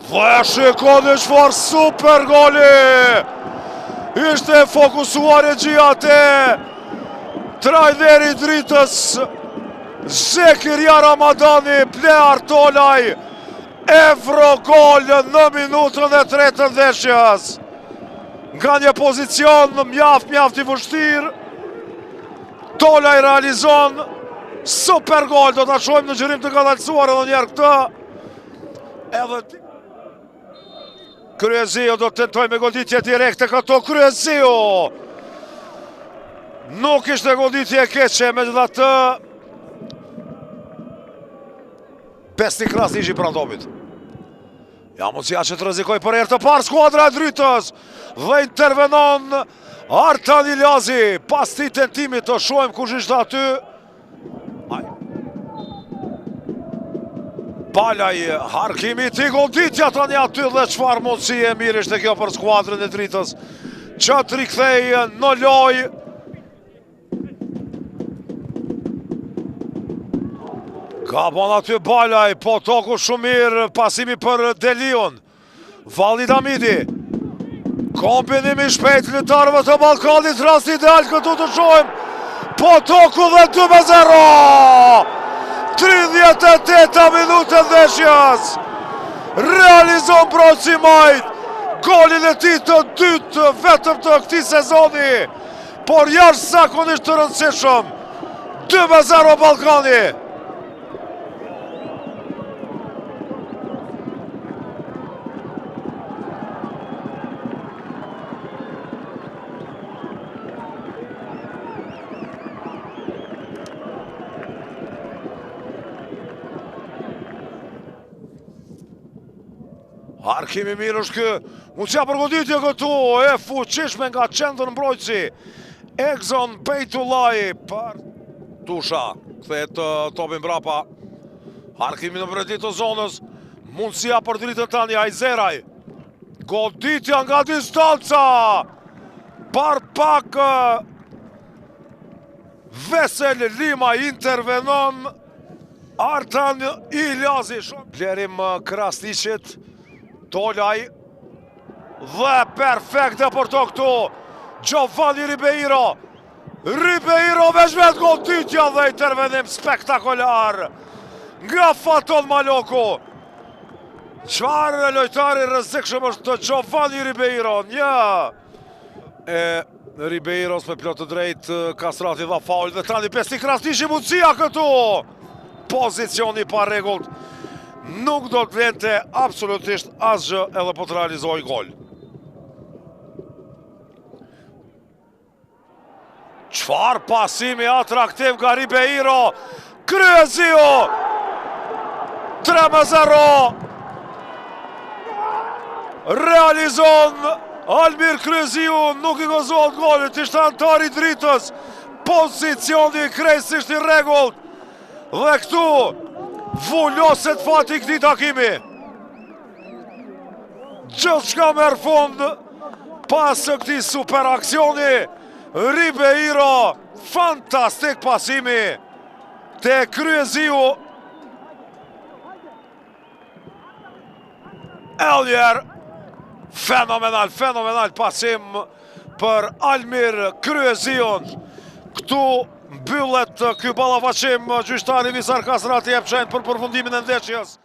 Dhe shikoni çfarë super goli! Ishte fokusuar e gjia te trajneri dritës Zekiria Ramadani, Plear Tolaj, Evro gol në minutën e 3 të ndeshjes. Nga një pozicion mjaft i vështirë, Tolaj realizon super gol, do të shojmë në gjërim të kadalësuar edhe njerë këtë. Edhe Kryezio do të tentoj me goditje direkte këto. Kryezio nuk ishte goditje keqe, me gjitha të Besni Krasniqi ishi pra topit. Ja mundësia që të rrezikoj për herë të parë skuadra e dritës dhe intervenon Artan Iljazi. Pas ti tentimit të shohim kush ishte aty. Palaj, Harkimi ti goditja tani aty dhe çfarë mundësi e mirë ishte kjo për skuadrën e dritës që të rikthej në loj. Ka bon aty Balaj, po toku shumë mirë, pasimi për Delion. Valid Hamidi. Kombinimi shpejt lojtarëve të Ballkanit, rast ideal këtu të shohim. Po toku dhe 2-0! 38 minutë ndeshjes. Realizon Broci Majt golin e tij të dytë vetëm të këtij sezoni, por jashtëzakonisht të rëndësishëm. 2-0 Ballkani. Harkimi mirë është kë, mundësia për goditje këtu, e fuqishme nga qendër mbrojtësi. Exon Bejtullaj për Tusha, kthehet topin brapa. Harkimi në brendit të zonës, mundësia për dritën tani Ajzeraj. Goditja nga distanca, par pak Vesel Lima intervenon Artan Iljazi. Blerim Krasniqit, Tolaj dhe perfekte për to këtu Giovanni Ribeiro. Ribeiro veç vetë goditja dhe intervenim spektakolar nga Faton Maloku. Çfarë lojtari rrezikshëm është Giovanni Ribeiro. Ribeiros me plot të drejt, Kastrati dha faul dhe tani Besni Krasniqi mundësia këtu. Pozicioni pa rregullt. Nuk do të vente absolutisht asgjë edhe po të realizoj gol. Çfarë pasimi atraktiv nga Ribeiro. Kryezio 3-0. Realizon Almir Kryezio, nuk i gëzohet golit, ishte antari dritës. Pozicioni krejtësisht i rregullt. Dhe këtu vulloset fati këtij takimi. Gjithçka merr fund pas këtij super aksioni. Ribeiro, fantastik pasimi te Kryezio. Eljer, fenomenal pasim për Almir Kryezion. Këtu mbyllet ky ballafaqim, gjyqtari Visar Kastrati jep shenjë për përfundimin e ndeshjes.